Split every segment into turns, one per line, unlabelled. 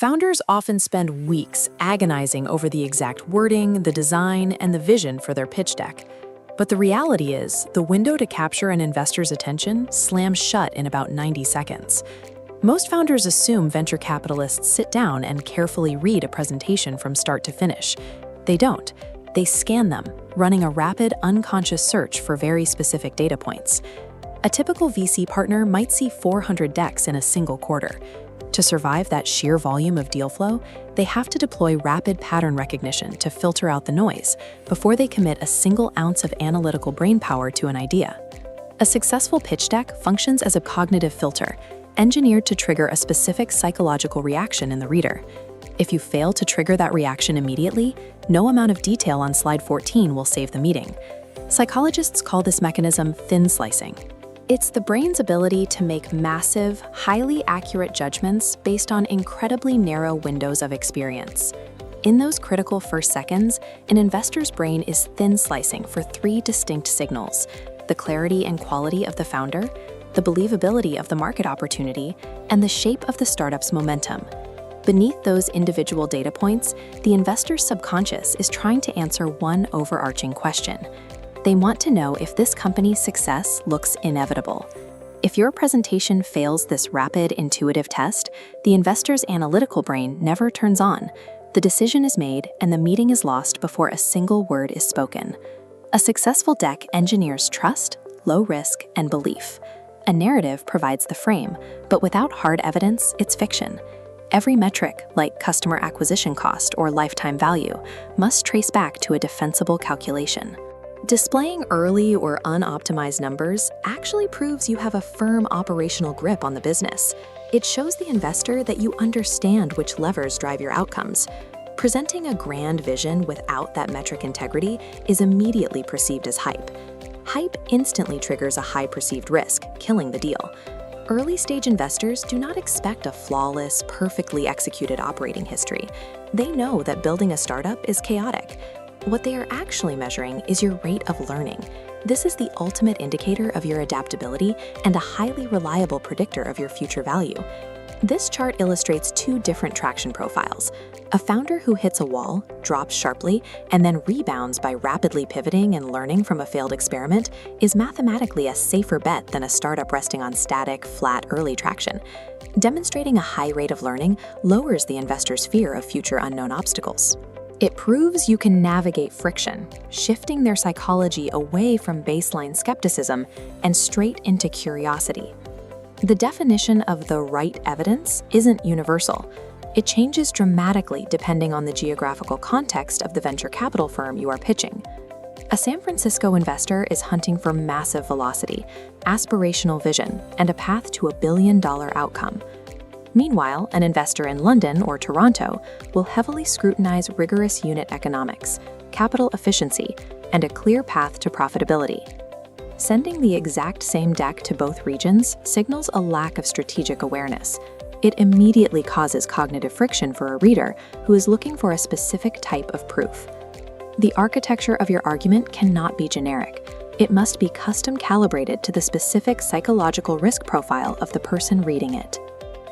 Founders often spend weeks agonizing over the exact wording, the design, and the vision for their pitch deck. But the reality is, the window to capture an investor's attention slams shut in about 90 seconds. Most founders assume venture capitalists sit down and carefully read a presentation from start to finish. They don't. They scan them, running a rapid, unconscious search for very specific data points. A typical VC partner might see 400 decks in a single quarter. To survive that sheer volume of deal flow, they have to deploy rapid pattern recognition to filter out the noise before they commit a single ounce of analytical brainpower to an idea. A successful pitch deck functions as a cognitive filter, engineered to trigger a specific psychological reaction in the reader. If you fail to trigger that reaction immediately, no amount of detail on slide 14 will save the meeting. Psychologists call this mechanism thin slicing. It's the brain's ability to make massive, highly accurate judgments based on incredibly narrow windows of experience. In those critical first seconds, an investor's brain is thin slicing for three distinct signals: the clarity and quality of the founder, the believability of the market opportunity, and the shape of the startup's momentum. Beneath those individual data points, the investor's subconscious is trying to answer one overarching question. They want to know if this company's success looks inevitable. If your presentation fails this rapid, intuitive test, the investor's analytical brain never turns on. The decision is made, and the meeting is lost before a single word is spoken. A successful deck engineers trust, low risk, and belief. A narrative provides the frame, but without hard evidence, it's fiction. Every metric, like customer acquisition cost or lifetime value, must trace back to a defensible calculation. Displaying early or unoptimized numbers actually proves you have a firm operational grip on the business. It shows the investor that you understand which levers drive your outcomes. Presenting a grand vision without that metric integrity is immediately perceived as hype. Hype instantly triggers a high perceived risk, killing the deal. Early-stage investors do not expect a flawless, perfectly executed operating history. They know that building a startup is chaotic. What they are actually measuring is your rate of learning. This is the ultimate indicator of your adaptability and a highly reliable predictor of your future value. This chart illustrates two different traction profiles. A founder who hits a wall, drops sharply, and then rebounds by rapidly pivoting and learning from a failed experiment is mathematically a safer bet than a startup resting on static, flat, early traction. Demonstrating a high rate of learning lowers the investor's fear of future unknown obstacles. It proves you can navigate friction, shifting their psychology away from baseline skepticism and straight into curiosity. The definition of the right evidence isn't universal. It changes dramatically depending on the geographical context of the venture capital firm you are pitching. A San Francisco investor is hunting for massive velocity, aspirational vision, and a path to $1 billion outcome. Meanwhile, an investor in London or Toronto will heavily scrutinize rigorous unit economics, capital efficiency, and a clear path to profitability. Sending the exact same deck to both regions signals a lack of strategic awareness. It immediately causes cognitive friction for a reader who is looking for a specific type of proof. The architecture of your argument cannot be generic. It must be custom calibrated to the specific psychological risk profile of the person reading it.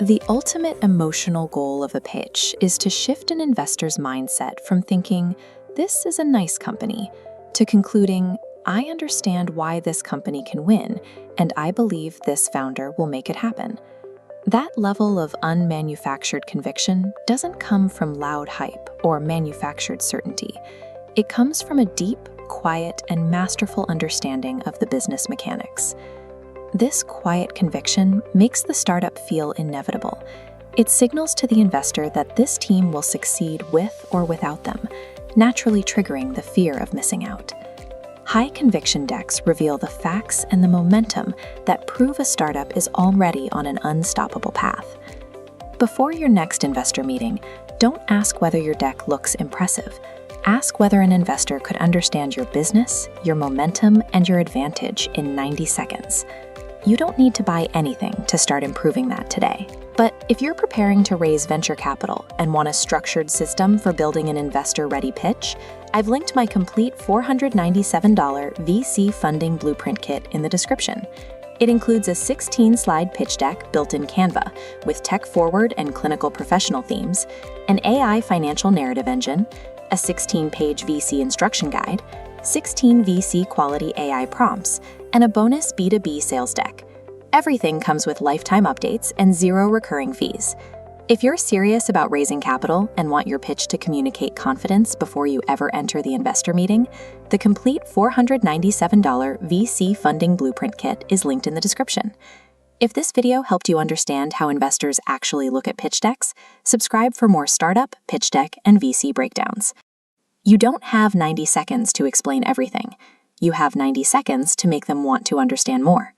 The ultimate emotional goal of a pitch is to shift an investor's mindset from thinking, "This is a nice company," to concluding, "I understand why this company can win, and I believe this founder will make it happen." That level of unmanufactured conviction doesn't come from loud hype or manufactured certainty. It comes from a deep, quiet, and masterful understanding of the business mechanics. This quiet conviction makes the startup feel inevitable. It signals to the investor that this team will succeed with or without them, naturally triggering the fear of missing out. High conviction decks reveal the facts and the momentum that prove a startup is already on an unstoppable path. Before your next investor meeting, don't ask whether your deck looks impressive. Ask whether an investor could understand your business, your momentum, and your advantage in 90 seconds. You don't need to buy anything to start improving that today. But if you're preparing to raise venture capital and want a structured system for building an investor-ready pitch, I've linked my complete $497 VC funding blueprint kit in the description. It includes a 16-slide pitch deck built in Canva with tech-forward and clinical professional themes, an AI financial narrative engine, a 16-page VC instruction guide, 16 VC quality AI prompts, and a bonus B2B sales deck. Everything comes with lifetime updates and 0 recurring fees. If you're serious about raising capital and want your pitch to communicate confidence before you ever enter the investor meeting, the complete $497 VC funding blueprint kit is linked in the description. If this video helped you understand how investors actually look at pitch decks, subscribe for more startup, pitch deck, and VC breakdowns. You don't have 90 seconds to explain everything. You have 90 seconds to make them want to understand more.